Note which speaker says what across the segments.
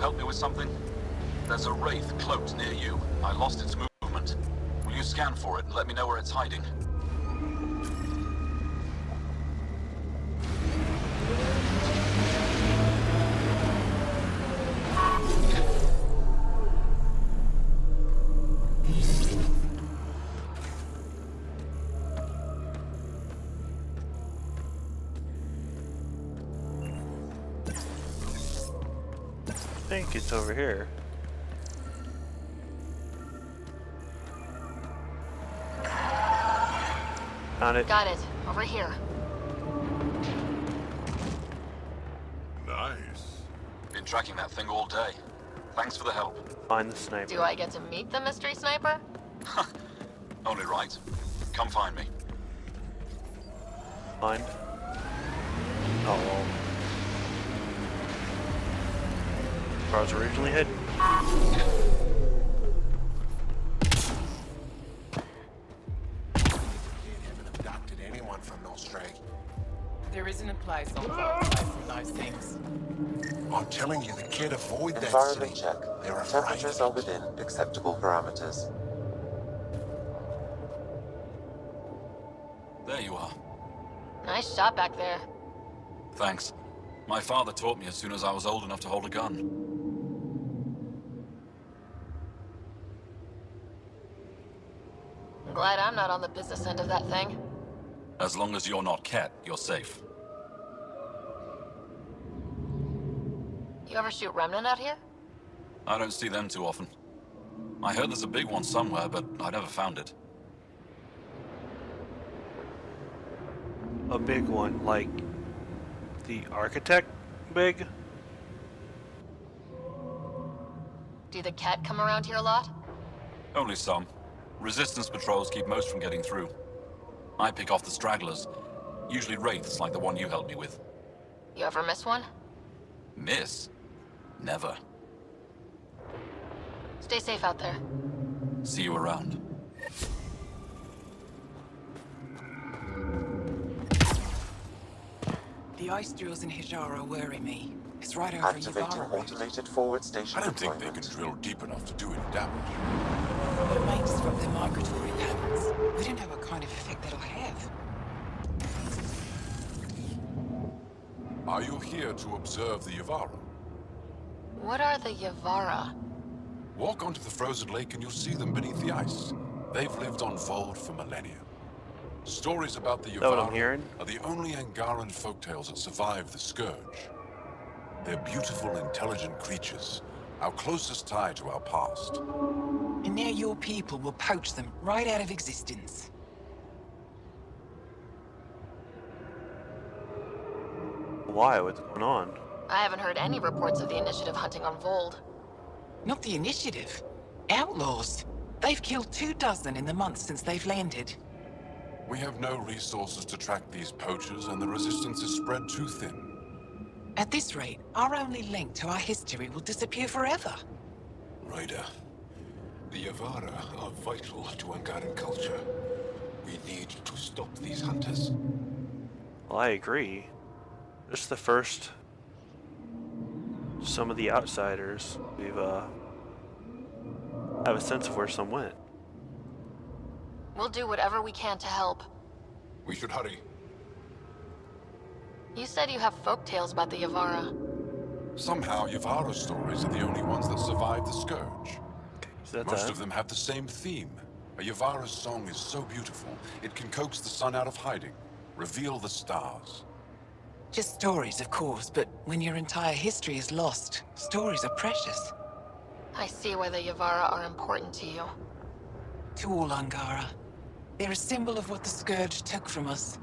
Speaker 1: help me with something? There's a wraith cloaked near you. I lost its movement. Will you scan for it and let me know where it's hiding?
Speaker 2: I think it's over here. Found it.
Speaker 3: Got it. Over here.
Speaker 4: Nice.
Speaker 1: Been tracking that thing all day. Thanks for the help.
Speaker 2: Find the sniper.
Speaker 3: Do I get to meet the mystery sniper?
Speaker 1: Only right. Come find me.
Speaker 2: Find. Oh well. Where I was originally headed.
Speaker 4: Haven't abducted anyone from Nostray.
Speaker 5: There isn't a place on both sides from those things.
Speaker 4: I'm telling you, the kid avoid that
Speaker 6: Environment
Speaker 4: city.
Speaker 6: check.
Speaker 4: They're afraid
Speaker 6: Temperatures
Speaker 4: of
Speaker 6: are
Speaker 4: it.
Speaker 6: within acceptable parameters.
Speaker 1: There you are.
Speaker 3: Nice shot back there.
Speaker 1: Thanks. My father taught me as soon as I was old enough to hold a gun.
Speaker 3: I'm glad I'm not on the business end of that thing.
Speaker 1: As long as you're not Cat, you're safe.
Speaker 3: You ever shoot Remnant out here?
Speaker 1: I don't see them too often. I heard there's a big one somewhere, but I never found it.
Speaker 2: A big one, like the architect big?
Speaker 3: Do the cat come around here a lot?
Speaker 1: Only some. Resistance patrols keep most from getting through. I pick off the stragglers. Usually wraiths like the one you helped me with.
Speaker 3: You ever miss one?
Speaker 1: Miss? Never.
Speaker 3: Stay safe out there.
Speaker 1: See you around.
Speaker 5: The ice drills in Hijara worry me. It's right over
Speaker 6: Activating
Speaker 5: Ybarra.
Speaker 6: automated forward station
Speaker 4: I don't think they can
Speaker 6: deployment.
Speaker 4: drill deep enough to do any damage.
Speaker 5: It may disrupt their migratory patterns. We don't know what kind of effect that'll have.
Speaker 4: Are you here to observe the Yavara?
Speaker 3: What are the Yavara?
Speaker 4: Walk onto the frozen lake and you'll see them beneath the ice. They've lived on Vold for millennia. Stories about the
Speaker 2: Is that what I'm
Speaker 4: Yavara
Speaker 2: hearing?
Speaker 4: are the only Angaran folktales that survive the Scourge. They're beautiful, intelligent creatures, our closest tie to our past.
Speaker 5: And now your people will poach them right out of existence.
Speaker 2: Why? What's going on?
Speaker 3: I haven't heard any reports of the Initiative hunting on Vold.
Speaker 5: Not the Initiative. Outlaws. They've killed 24 in the months since they've landed.
Speaker 4: We have no resources to track these poachers, and the resistance is spread too thin.
Speaker 5: At this rate, our only link to our history will disappear forever.
Speaker 4: Ryder, the Yavara are vital to Angaran culture. We need to stop these hunters.
Speaker 2: Well, I agree. This is the first. Some of the outsiders we've have a sense of where some went.
Speaker 3: We'll do whatever we can to help.
Speaker 4: We should hurry.
Speaker 3: You said you have folk tales about the Yavara.
Speaker 4: Somehow, Yavara stories are the only ones that survive the Scourge.
Speaker 2: Is that
Speaker 4: Most
Speaker 2: that?
Speaker 4: of them have the same theme. A Yavara's song is so beautiful, it can coax the sun out of hiding, reveal the stars.
Speaker 5: Just stories, of course, but when your entire history is lost, stories are precious.
Speaker 3: I see why the Yavara are important to you.
Speaker 5: To all Angara. They're a symbol of what the Scourge took from us.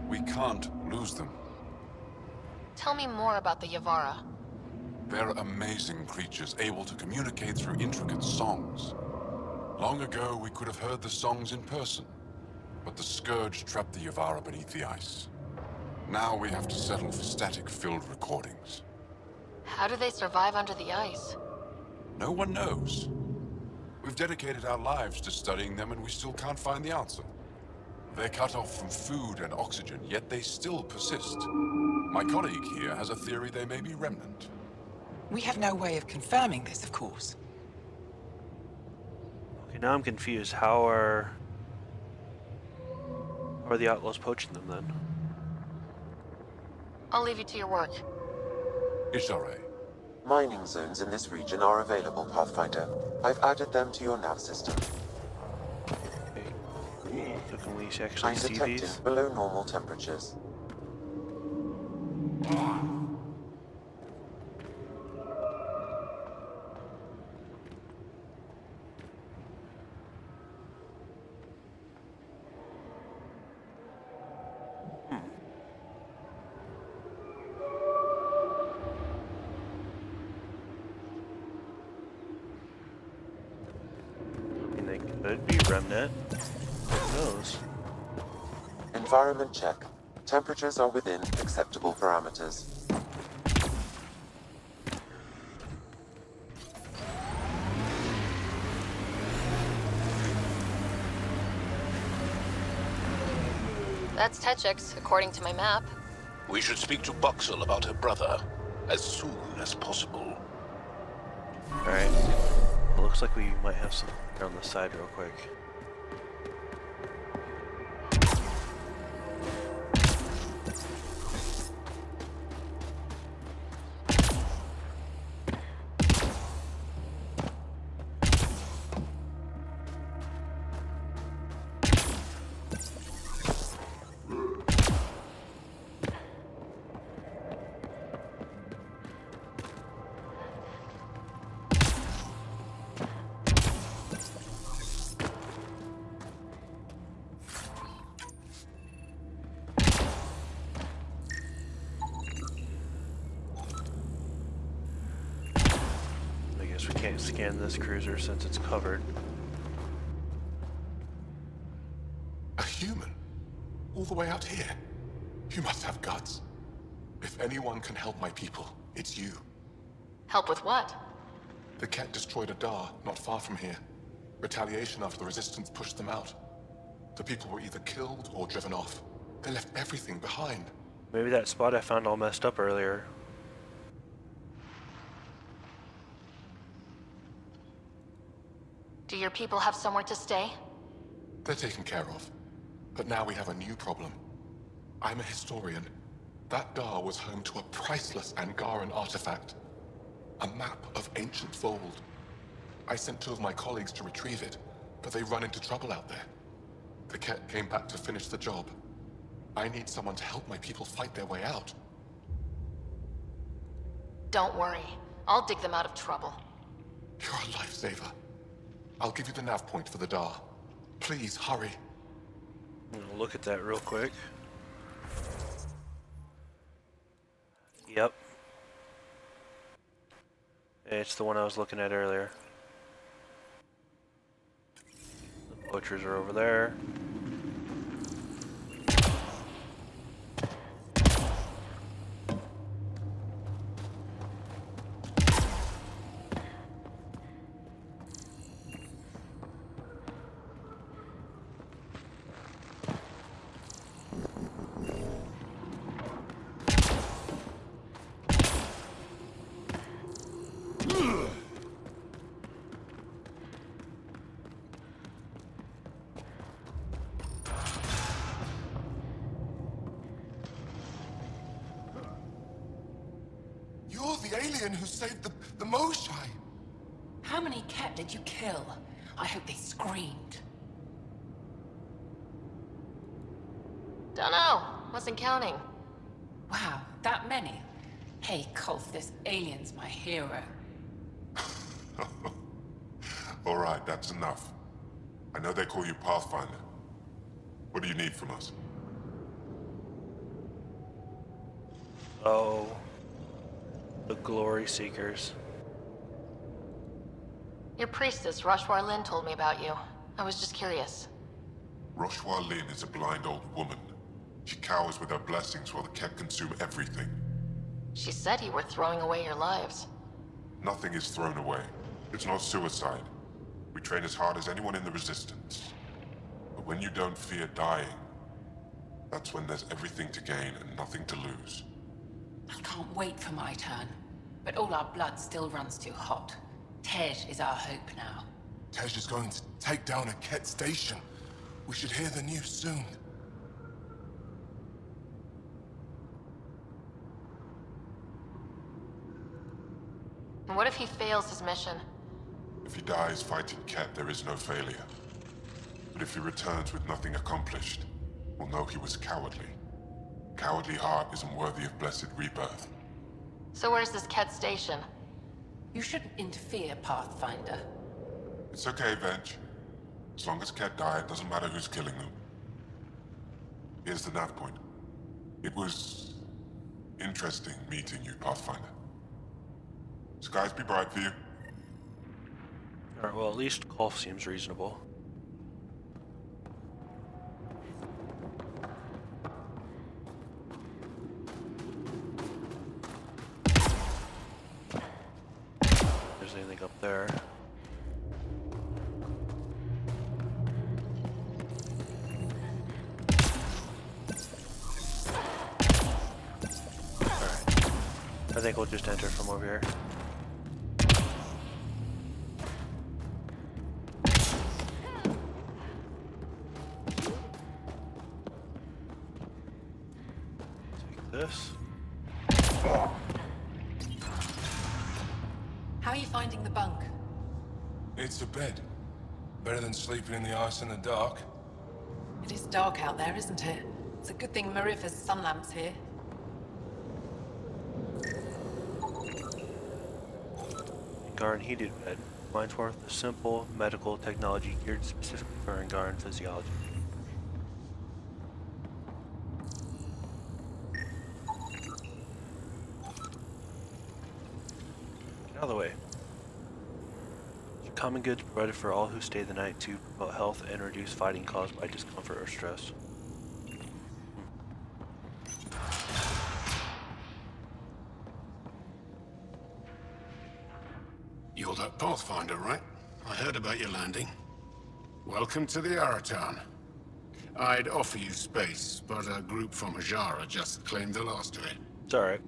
Speaker 4: We can't lose them.
Speaker 3: Tell me more about the Yavara.
Speaker 4: They're amazing creatures, able to communicate through intricate songs. Long ago, we could have heard the songs in person, but the Scourge trapped the Yavara beneath the ice. Now we have to settle for static-filled recordings.
Speaker 3: How do they survive under the ice?
Speaker 4: No one knows. We've dedicated our lives to studying them, and we still can't find the answer. They're cut off from food and oxygen, yet they still persist. My colleague here has a theory they may be remnant.
Speaker 5: We have no way of confirming this, of course.
Speaker 2: Okay, now I'm confused. How are the outlaws poaching them then?
Speaker 3: I'll leave you to your work.
Speaker 4: Ishare.
Speaker 6: Mining zones in this region are available, Pathfinder. I've added them to your nav system.
Speaker 2: Okay. So can we actually
Speaker 6: I'm
Speaker 2: see
Speaker 6: detecting
Speaker 2: these?
Speaker 6: below normal temperatures.
Speaker 2: I mean, they could be remnant. Who knows?
Speaker 6: Environment check. Temperatures are within acceptable parameters.
Speaker 3: That's Techiix, according to my map.
Speaker 7: We should speak to Buxel about her brother as soon as possible.
Speaker 2: Alright. It looks like we might have some here on the side real quick. I guess we can't scan this cruiser since it's covered.
Speaker 4: A human? All the way out here? You must have guts. If anyone can help my people, it's you.
Speaker 3: Help with what?
Speaker 4: The Ket destroyed a Daar not far from here. Retaliation after the Resistance pushed them out. The people were either killed or driven off. They left everything behind.
Speaker 2: Maybe that spot I found all messed up earlier.
Speaker 3: Do your people have somewhere to stay?
Speaker 4: They're taken care of. But now we have a new problem. I'm a historian. That Daar was home to a priceless Angaran artifact. A map of ancient Fold. I sent 2 of my colleagues to retrieve it, but they run into trouble out there. The Ket came back to finish the job. I need someone to help my people fight their way out.
Speaker 3: Don't worry. I'll dig them out of trouble.
Speaker 4: You're a lifesaver. I'll give you the nav point for the Daar. Please, hurry.
Speaker 2: We'll look at that real quick. Yep. It's the one I was looking at earlier. The poachers are over there.
Speaker 4: You're the alien who saved the Moshai.
Speaker 5: How many Ket did you kill? I hope they screamed.
Speaker 3: Dunno. Wasn't counting.
Speaker 5: Wow, that many? Hey, Kolth, this alien's my hero.
Speaker 4: All right, that's enough. I know they call you Pathfinder. What do you need from us?
Speaker 2: Oh. The Glory Seekers.
Speaker 3: Your priestess, Roshwar Lin, told me about you. I was just curious.
Speaker 4: Roshwar Lin is a blind old woman. She cowers with her blessings while the Ket consume everything.
Speaker 3: She said you were throwing away your lives.
Speaker 4: Nothing is thrown away. It's not suicide. We train as hard as anyone in the Resistance. But when you don't fear dying, that's when there's everything to gain and nothing to lose.
Speaker 5: I can't wait for my turn. But all our blood still runs too hot. Tej is our hope now.
Speaker 8: Tej is going to take down a Ket station. We should hear the news soon.
Speaker 3: And what if he fails his mission?
Speaker 4: If he dies fighting Ket, there is no failure. But if he returns with nothing accomplished, we'll know he was cowardly. Cowardly heart isn't worthy of blessed rebirth.
Speaker 3: So where's this Ket station?
Speaker 5: You shouldn't interfere, Pathfinder.
Speaker 4: It's okay, Venj. As long as Ket die, it doesn't matter who's killing them. Here's the nav point. It was interesting meeting you, Pathfinder. Skies be bright for you.
Speaker 2: Alright, well, at least golf seems reasonable. There's anything up there? Alright. I think we'll just enter from over here. This.
Speaker 5: How are you finding the bunk?
Speaker 8: It's a bed. Better than sleeping in the ice in the dark.
Speaker 5: It is dark out there, isn't it? It's a good thing Marifa's sun lamp's here.
Speaker 2: Angaran heated bed. Mine's worth a simple medical technology geared specifically for Angaran physiology. Out of the way. Common goods provided for all who stay the night to promote health and reduce fighting caused by discomfort or stress.
Speaker 9: You're that Pathfinder, right? I heard about your landing. Welcome to the Araton. I'd offer you space, but a group from Ajara just claimed the last of it.
Speaker 2: It's alright.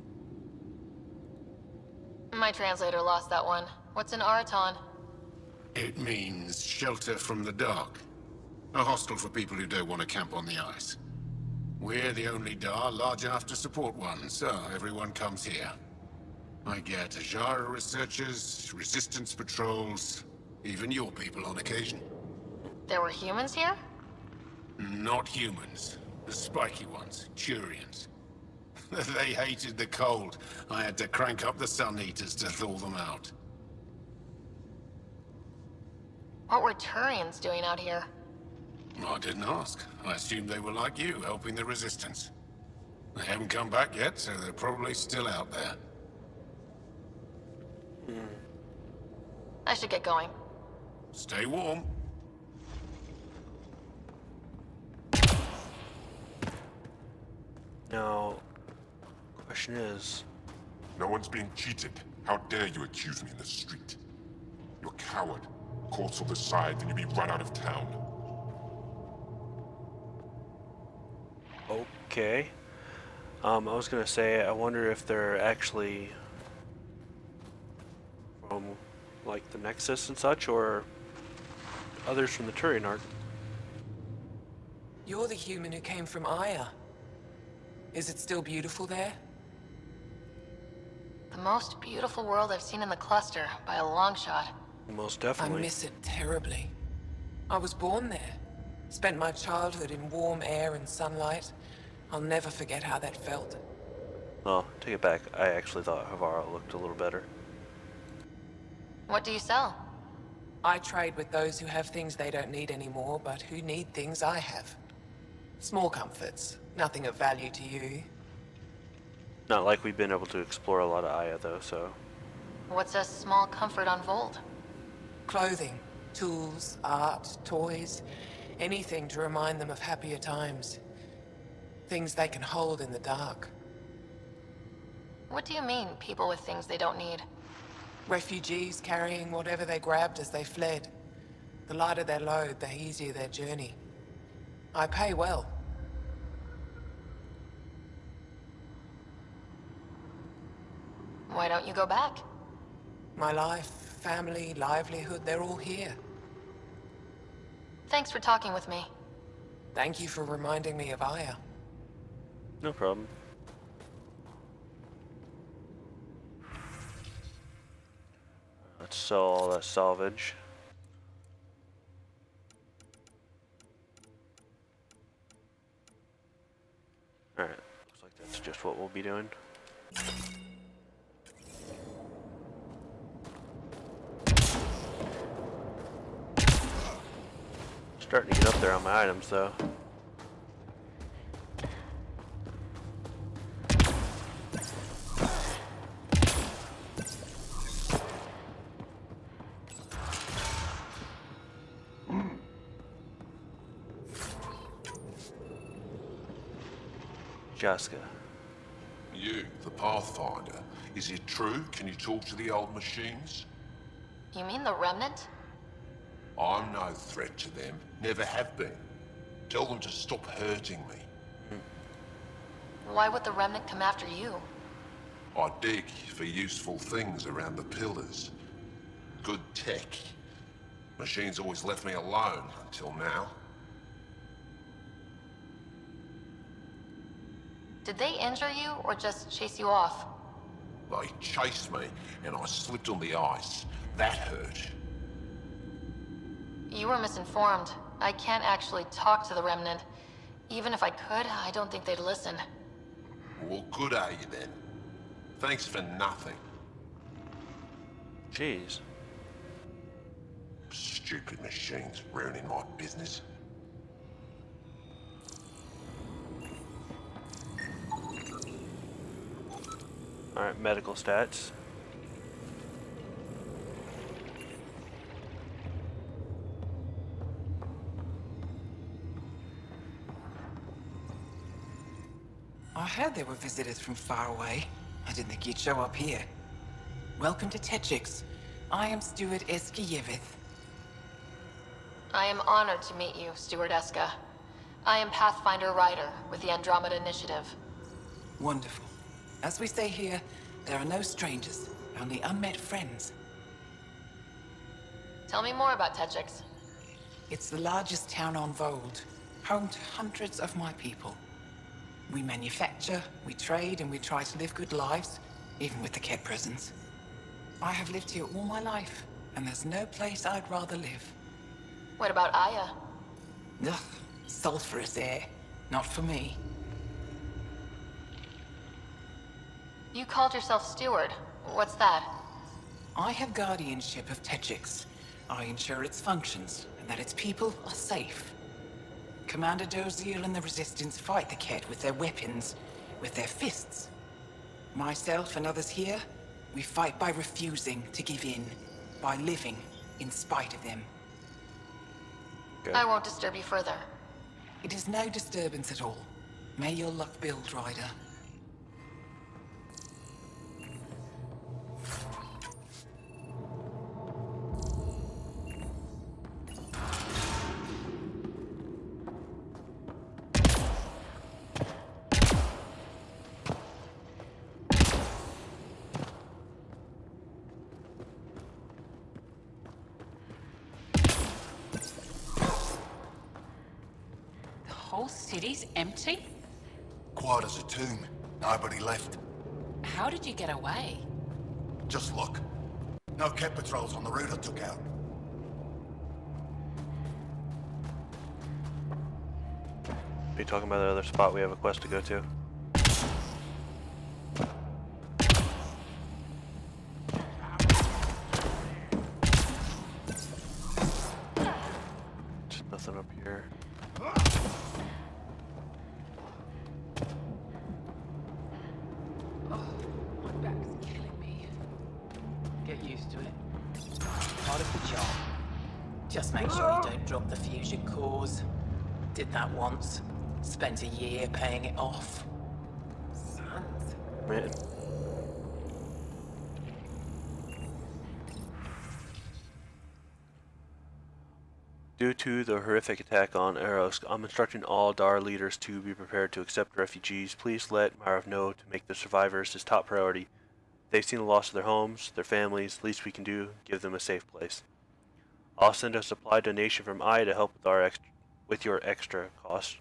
Speaker 3: My translator lost that one. What's an Araton?
Speaker 9: It means shelter from the dark. A hostel for people who don't want to camp on the ice. We're the only Daar large enough to support one, so everyone comes here. I get Ajara researchers, resistance patrols, even your people on occasion.
Speaker 3: There were humans here?
Speaker 9: Not humans. The spiky ones, Turians. They hated the cold. I had to crank up the sun heaters to thaw them out.
Speaker 3: What were Turians doing out here?
Speaker 9: I didn't ask. I assumed they were like you, helping the Resistance. They haven't come back yet, so they're probably still out there.
Speaker 3: I should get going.
Speaker 9: Stay warm.
Speaker 2: Now, question is,
Speaker 4: No one's being cheated. How dare you accuse me in the street? You're a coward. Courts will decide, then you'll be run out of town.
Speaker 2: okay. I was gonna say, I wonder if they're actually from, like, the Nexus and such, or others from the Turian Arc.
Speaker 5: You're the human who came from Aya. Is it still beautiful there?
Speaker 3: The most beautiful world I've seen in the cluster, by a long shot.
Speaker 2: Most
Speaker 5: I
Speaker 2: definitely.
Speaker 5: miss it terribly. I was born there. Spent my childhood in warm air and sunlight. I'll never forget how that felt.
Speaker 2: Oh, take it back. I actually thought Havara looked a little better.
Speaker 3: What do you sell?
Speaker 5: I trade with those who have things they don't need anymore, but who need things I have. Small comforts, nothing of value to you.
Speaker 2: Not like we've been able to explore a lot of Aya, though, so...
Speaker 3: What's a small comfort on Vold?
Speaker 5: Clothing, tools, art, toys, anything to remind them of happier times. Things they can hold in the dark.
Speaker 3: What do you mean, people with things they don't need?
Speaker 5: Refugees carrying whatever they grabbed as they fled. The lighter their load, the easier their journey. I pay well.
Speaker 3: Why don't you go back?
Speaker 5: My life, family, livelihood, they're all here.
Speaker 3: Thanks for talking with me.
Speaker 5: Thank you for reminding me of Aya.
Speaker 2: No problem. Let's sell all that salvage. Alright, looks like that's just what we'll be doing. Starting to get up there on my items though. Jaska.
Speaker 8: You, the Pathfinder. Is it true? Can you talk to the old machines?
Speaker 3: You mean the Remnant?
Speaker 8: I'm no threat to them. Never have been. Tell them to stop hurting me.
Speaker 3: Why would the Remnant come after you?
Speaker 8: I dig for useful things around the pillars. Good tech. Machines always left me alone until now.
Speaker 3: Did they injure you or just chase you off?
Speaker 8: They chased me and I slipped on the ice. That hurt.
Speaker 3: You were misinformed. I can't actually talk to the Remnant. Even if I could, I don't think they'd listen.
Speaker 8: Well, good are you then? Thanks for nothing.
Speaker 2: Jeez.
Speaker 8: Stupid machines ruining my business.
Speaker 2: Alright, medical stats.
Speaker 5: I heard there were visitors from far away. I didn't think you'd show up here. Welcome to Techiix. I am Steward Eskiyevith.
Speaker 3: I am honored to meet you, Steward Eska. I am Pathfinder Ryder with the Andromeda Initiative.
Speaker 5: Wonderful. As we say here, there are no strangers, only unmet friends.
Speaker 3: Tell me more about Techiix.
Speaker 5: It's the largest town on Vold, home to hundreds of my people. We manufacture, we trade, and we try to live good lives, even with the Ket presence. I have lived here all my life, and there's no place I'd rather live.
Speaker 3: What about Aya?
Speaker 5: Ugh, sulfurous air. Not for me.
Speaker 3: You called yourself Steward. What's that?
Speaker 5: I have guardianship of Techiix. I ensure its functions, and that its people are safe. Commander Doziel and the Resistance fight the Ket with their weapons, with their fists. Myself and others here, we fight by refusing to give in, by living in spite of them.
Speaker 2: Okay.
Speaker 3: I won't disturb you further.
Speaker 5: It is no disturbance at all. May your luck build, Ryder.
Speaker 10: The whole city's empty?
Speaker 8: Quiet as a tomb. Nobody left.
Speaker 10: How did you get away?
Speaker 8: Just look. No Ket patrols on the route I took out.
Speaker 2: Are you talking about the other spot we have a quest to go to? There's nothing up here.
Speaker 5: My back's killing me. Get used to it. Part of the job. Just make sure you don't drop the fusion cores. Did that once. Spent a year paying it off. Sons.
Speaker 2: Man. Due to the horrific attack on Eros, I'm instructing all Daar leaders to be prepared to accept refugees. Please let Marov know to make the survivors his top priority. They've seen the loss of their homes, their families. Least we can do, give them a safe place. I'll send a supply donation from I to help with your extra cost.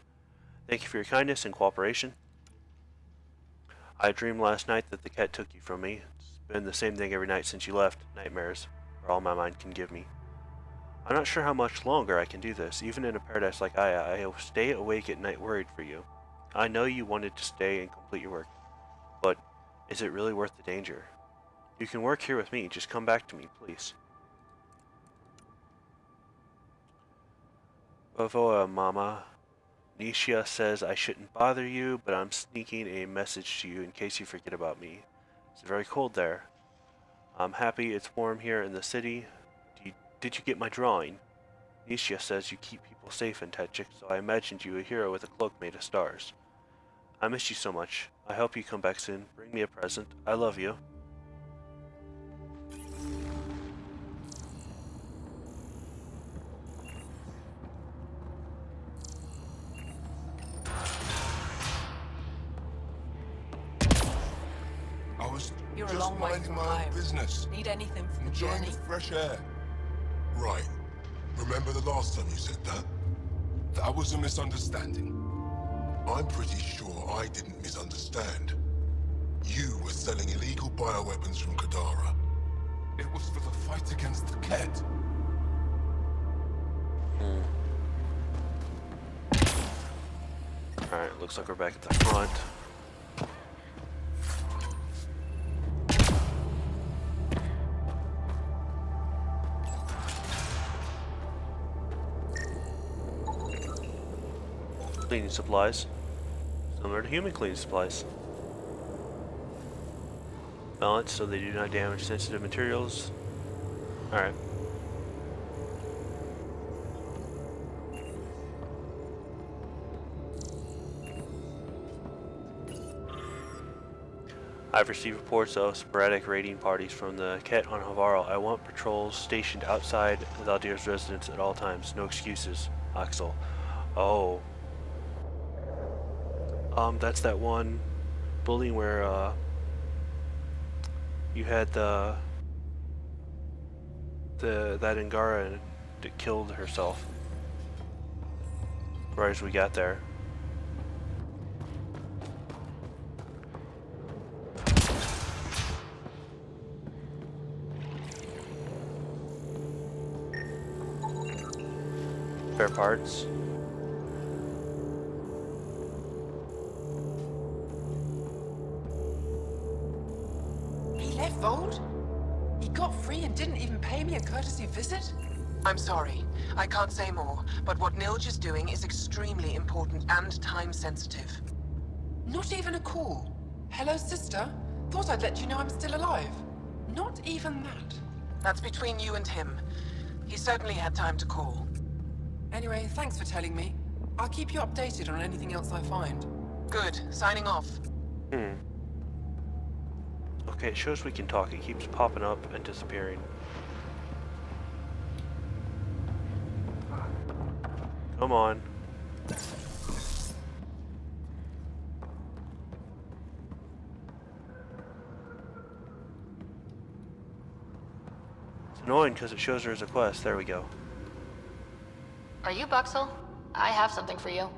Speaker 2: Thank you for your kindness and cooperation. I dreamed last night that the cat took you from me. It's been the same thing every night since you left. Nightmares are all my mind can give me. I'm not sure how much longer I can do this. Even in a paradise like I stay awake at night worried for you. I know you wanted to stay and complete your work, but is it really worth the danger? You can work here with me. Just come back to me, please. Vovoa, Mama. Nisha says I shouldn't bother you, but I'm sneaking a message to you in case you forget about me. It's very cold there. I'm happy it's warm here in the city. Did you get my drawing? Nisha says you keep people safe in Techiix, so I imagined you a hero with a cloak made of stars. I miss you so much. I hope you come back soon. Bring me a present. I love you.
Speaker 8: I was
Speaker 5: You're a
Speaker 8: just
Speaker 5: long way
Speaker 8: minding
Speaker 5: from
Speaker 8: my own
Speaker 5: home.
Speaker 8: business.
Speaker 5: Need anything from the
Speaker 8: Enjoying
Speaker 5: journey?
Speaker 8: the fresh air. Right. Remember the last time you said that? That was a misunderstanding. I'm pretty sure I didn't misunderstand. You were selling illegal bioweapons from Kadara.
Speaker 4: It was for the fight against the Ket.
Speaker 2: Alright, looks like we're back at the front. Cleaning supplies. Similar to human cleaning supplies. Balanced so they do not damage sensitive materials. Alright. I've received reports of sporadic raiding parties from the Ket on Havaro. I want patrols stationed outside Valdir's residence at all times. No excuses, Axel. Oh. That's that one bullying where, you had that Angara that killed herself. Right as we got there. Spare parts.
Speaker 5: He left Vold? He got free and didn't even pay me a courtesy visit?
Speaker 11: I'm sorry. I can't say more, but what Nilj is doing is extremely important and time-sensitive.
Speaker 5: Not even a call. Hello, sister. Thought I'd let you know I'm still alive. Not even that.
Speaker 11: That's between you and him. He certainly had time to call.
Speaker 5: Anyway, thanks for telling me. I'll keep you updated on anything else I find.
Speaker 11: Good. Signing off.
Speaker 2: Okay, it shows we can talk. It keeps popping up and disappearing. Come on. It's annoying because it shows there's a quest. There we go.
Speaker 3: Are you Buxel? I have something for you.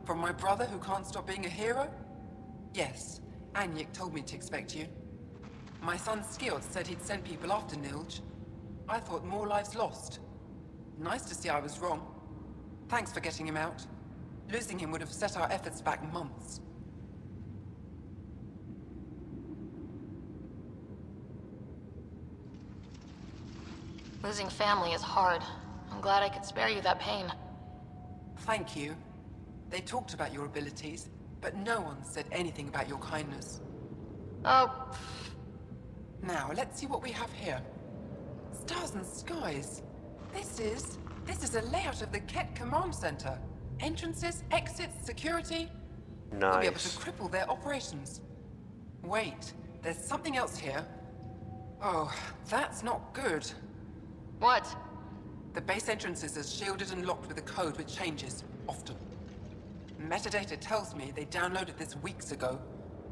Speaker 5: From my brother who can't stop being a hero? Yes. Anyik told me to expect you. My son Skjord said he'd sent people after Nilj. I thought more lives lost. Nice to see I was wrong. Thanks for getting him out. Losing him would have set our efforts back months.
Speaker 3: Losing family is hard. I'm glad I could spare you that pain.
Speaker 5: Thank you. They talked about your abilities, but no one said anything about your kindness.
Speaker 3: Oh,
Speaker 5: Now, let's see what we have here. Stars and skies. This is a layout of the Ket Command Center. Entrances, exits, security. We'll be able to
Speaker 2: Nice.
Speaker 5: cripple their operations. Wait, there's something else here. Oh, that's not good.
Speaker 3: what?
Speaker 5: The base entrances are shielded and locked with a code which changes, often. Metadata tells me they downloaded this weeks ago.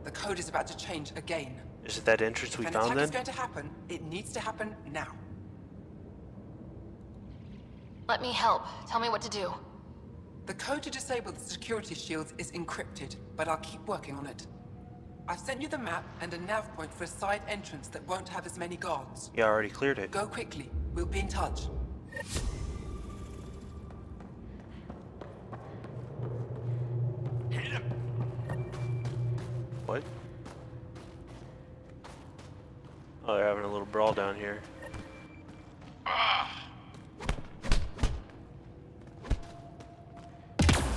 Speaker 5: The code is about to change again.
Speaker 2: Is it that entrance we
Speaker 5: If an
Speaker 2: found
Speaker 5: attack
Speaker 2: then?
Speaker 5: is going to happen, it needs to happen now.
Speaker 3: Let me help. Tell me what to do.
Speaker 5: The code to disable the security shields is encrypted, but I'll keep working on it. I've sent you the map and a nav point for a side entrance that won't have as many guards.
Speaker 2: Yeah, I already cleared it.
Speaker 5: Go quickly. We'll be in touch.
Speaker 2: What? Oh, they're having a little brawl down here.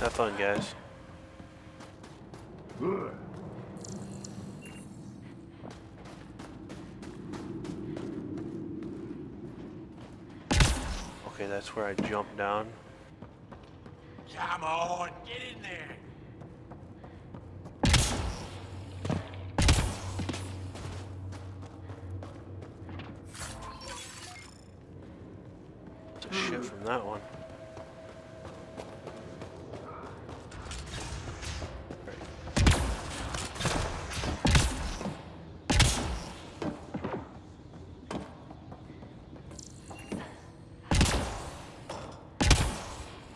Speaker 2: Have fun, guys. Okay, that's where I jumped down.
Speaker 9: Come on, get in there.
Speaker 2: It's a shit from that one.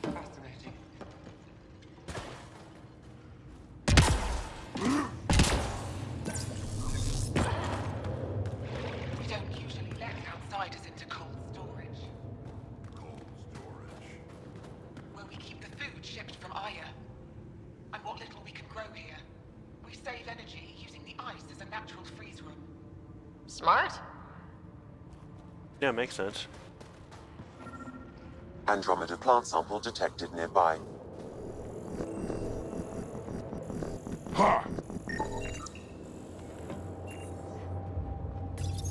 Speaker 5: Fascinating. We don't usually let outsiders into cold storage.
Speaker 8: Cold storage.
Speaker 5: Where we keep the food shipped from Aya. And what little we can grow here. We save energy using the ice as a natural freeze room.
Speaker 3: Smart?
Speaker 2: Yeah, makes sense.
Speaker 6: Andromeda plant sample detected nearby.
Speaker 8: Ha!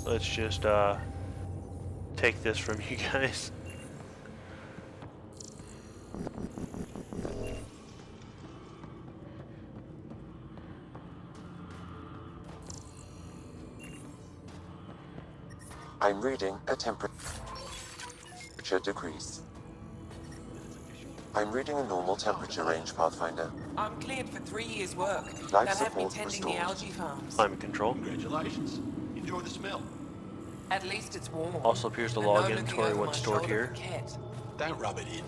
Speaker 2: Let's just take this from you guys.
Speaker 6: I'm reading a temperature decrease. I'm reading a normal temperature range, Pathfinder.
Speaker 5: I'm cleared for 3 years' work.
Speaker 6: Life
Speaker 5: They'll have me
Speaker 6: support
Speaker 5: tending the
Speaker 6: restored.
Speaker 5: algae farms.
Speaker 2: Climate control.
Speaker 7: Congratulations. Enjoy the smell.
Speaker 5: At least it's warm.
Speaker 2: Also appears to
Speaker 5: And
Speaker 2: log
Speaker 5: no
Speaker 2: inventory
Speaker 5: looking over
Speaker 2: once
Speaker 5: my
Speaker 2: stored
Speaker 5: shoulder
Speaker 2: here.
Speaker 5: for Ket.
Speaker 7: Don't rub it in.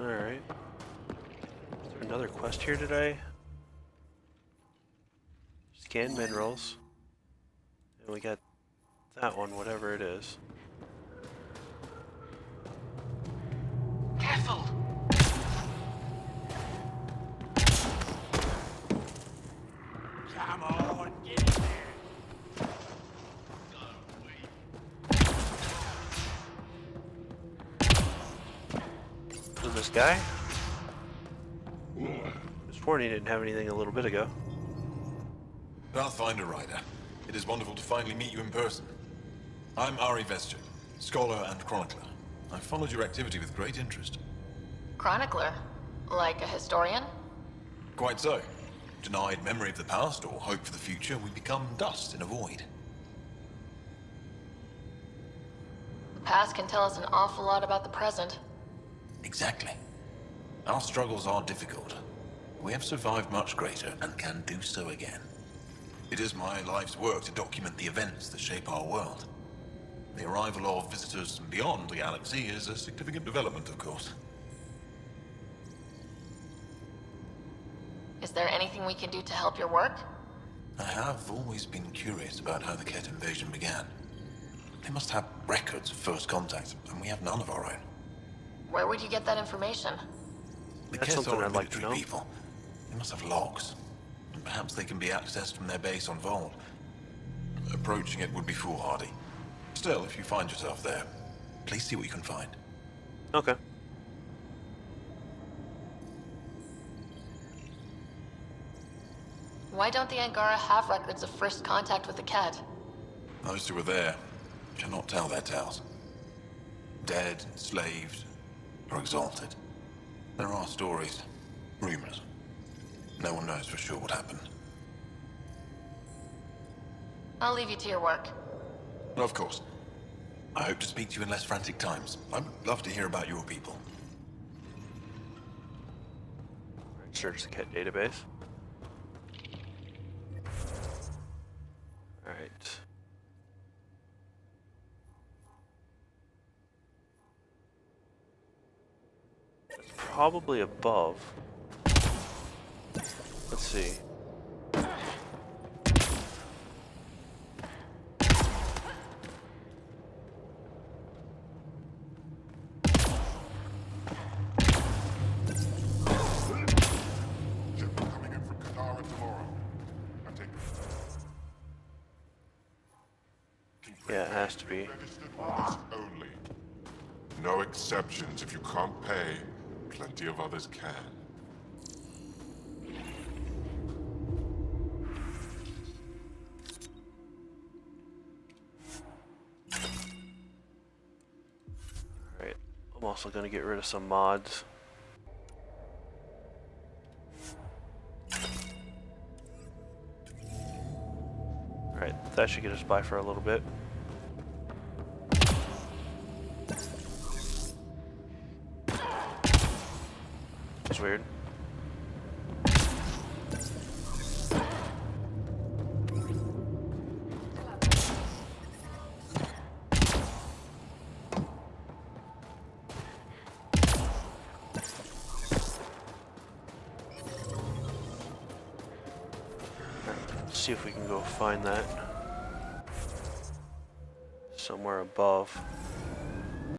Speaker 2: Alright. Is there another quest here today? Scan minerals. And we got that one, whatever it is.
Speaker 5: Careful!
Speaker 9: Come on, get in there.
Speaker 2: Is this guy? This morning didn't have anything a little bit ago.
Speaker 12: Pathfinder Rider, it is wonderful to finally meet you in person. I'm Ari Vesture, scholar and chronicler. I've followed your activity with great interest.
Speaker 3: Chronicler? Like a historian?
Speaker 12: Quite so. Denied memory of the past or hope for the future, we become dust in a void.
Speaker 3: The past can tell us an awful lot about the present.
Speaker 12: Exactly. Our struggles are difficult. We have survived much greater and can do so again. It is my life's work to document the events that shape our world. The arrival of visitors from beyond the galaxy is a significant development, of course.
Speaker 3: Is there anything we can do to help your work?
Speaker 12: I have always been curious about how the Ket invasion began. They must have records of first contact, and we have none of our own.
Speaker 3: Where would you get that information?
Speaker 12: The
Speaker 2: That's
Speaker 12: Ket
Speaker 2: something
Speaker 12: are
Speaker 2: I'd like to
Speaker 12: military
Speaker 2: know.
Speaker 12: people. They must have logs. And perhaps they can be accessed from their base on Vol. Approaching it would be foolhardy. Still, if you find yourself there, please see what you can find.
Speaker 2: Okay.
Speaker 3: Why don't the Angara have records of first contact with the Ket?
Speaker 12: Those who were there cannot tell their tales. Dead, enslaved, or exalted. There are stories, rumors. No one knows for sure what happened.
Speaker 3: I'll leave you to your work.
Speaker 12: Of course. I hope to speak to you in less frantic times. I would love to hear about your people.
Speaker 2: Search the Ket database. Alright. It's probably above. Let's see. Yeah, it has to be.
Speaker 4: Only. No exceptions. If you can't pay, plenty of others can.
Speaker 2: Alright, I'm also going to get rid of some mods. Alright, that should get us by for a little bit. That's weird. Let's see if we can go find that somewhere above.